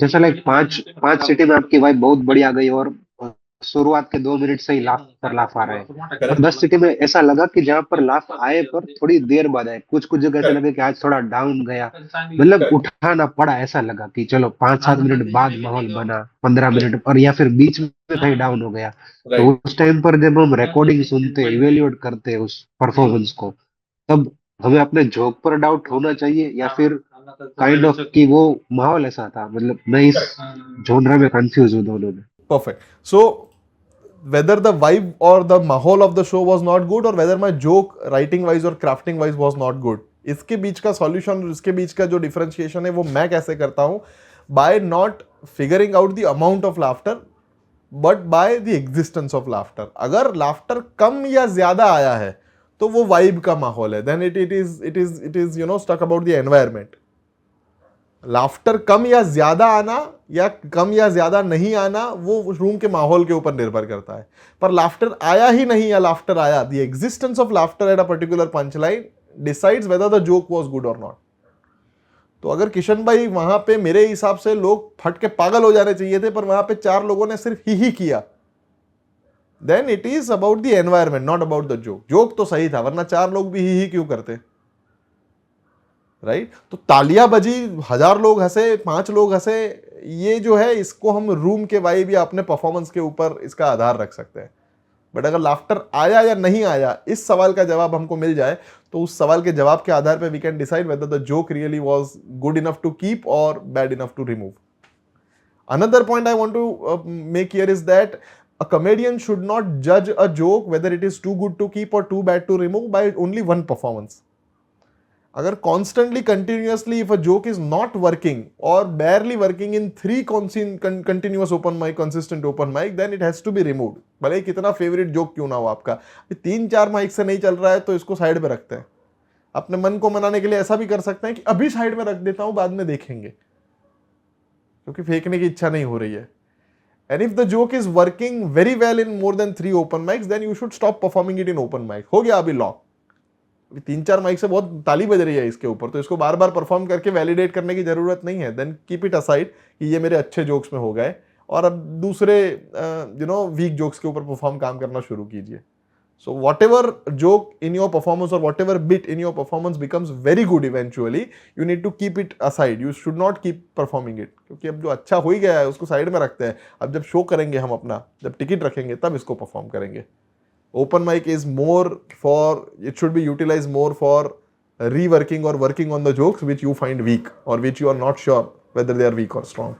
जैसे लाइक पांच पांच सिटी में आपकी वाइफ बहुत बड़ी आ गई और शुरुआत के 2 मिनट से ही लाफ पर लाफ आ रहा है। और करेक्ट। 10 सिटी में ऐसा लगा कि जहां पर लाफ आए पर थोड़ी देर बाद आए, कुछ कुछ जगह ऐसा करेक्ट। लगे कि आज थोड़ा डाउन गया, मतलब करेक्ट। उठाना पड़ा। ऐसा लगा कि चलो 5-7 मिनट बाद माहौल बना, 15 मिनट, राइट। और या फिर बीच में कहीं डाउन हो गया। तो राइट। उस टाइम पर जब हम रिकॉर्डिंग सुनते, इवेल्युएट करते उस परफॉर्मेंस को, तब हमें अपने जॉब पर डाउट होना चाहिए, या फिर काइंड ऑफ कि वो माहौल ऐसा था, मतलब मैं इस जॉनरा में कंफ्यूज हूँ दोनों में। Perfect. So whether the vibe or the mahol of the show was not good, or whether my joke writing wise or crafting wise was not good, इसके बीच का सॉल्यूशन और इसके बीच का जो डिफरेंशिएशन है वो मैं कैसे करता हूं, by not figuring out the amount of laughter, but by the existence of laughter. अगर लाफ्टर कम या ज्यादा आया है तो वो वाइब का माहौल है, then it is stuck about the environment. Laughter कम या ज्यादा आना या कम या ज्यादा नहीं आना वो रूम के माहौल के ऊपर निर्भर करता है। पर लाफ्टर आया ही नहीं या लाफ्टर आया, the existence of laughter at a particular punch line decides whether the joke was good और नॉट। तो अगर किशन भाई वहां पे मेरे हिसाब से लोग फट के पागल हो जाने चाहिए थे, पर वहां पे 4 लोगों ने सिर्फ ही किया, then it is about the environment, not about the joke. Joke तो सही था, वरना 4 लोग भी ही क्यों करते, राइट? तो तालियां बजी, 1000 लोग हंसे, 5 लोग हंसे, ये जो है इसको हम रूम के वाइब या अपने परफॉर्मेंस के ऊपर इसका आधार रख सकते हैं। बट अगर लाफ्टर आया या नहीं आया, इस सवाल का जवाब हमको मिल जाए, तो उस सवाल के जवाब के आधार पे we can decide whether the joke really was good enough to keep और bad enough to remove. Another point I want to make here is that a comedian should not judge a joke whether it is too good to keep or too bad to remove by only one performance. अगर constantly continuously if a joke is not working और barely working in 3 continuous open mic, consistent open mic, then it has to be removed, भले कितना favourite joke क्यों ना हो आपका। 3-4 mic से नहीं चल रहा है तो इसको साइड पे रखते हैं। अपने मन को मनाने के लिए ऐसा भी कर सकते हैं कि अभी साइड में रख देता हूं, बाद में देखेंगे, क्योंकि फेंकने की इच्छा नहीं हो रही है। And if the joke is working very well in more than 3 open mics, then you should stop performing it in open mic. हो गया अभी लॉक, 3-4 माइक से बहुत ताली बज रही है इसके ऊपर, तो इसको बार बार परफॉर्म करके वैलिडेट करने की जरूरत नहीं है। देन कीप इट असाइड कि ये मेरे अच्छे जोक्स में हो गए, और अब दूसरे वीक जोक्स के ऊपर परफॉर्म काम करना शुरू कीजिए। So whatever joke in your performance और whatever bit in your performance becomes very good eventually, you need to keep it aside, you should not keep performing it, क्योंकि अब जो अच्छा हो ही गया है उसको साइड में रखते हैं। अब जब शो करेंगे हम अपना, जब टिकट रखेंगे, तब इसको परफॉर्म करेंगे। Open mic is more for, it should be utilized more for reworking or working on the jokes which you find weak or which you are not sure whether they are weak or strong.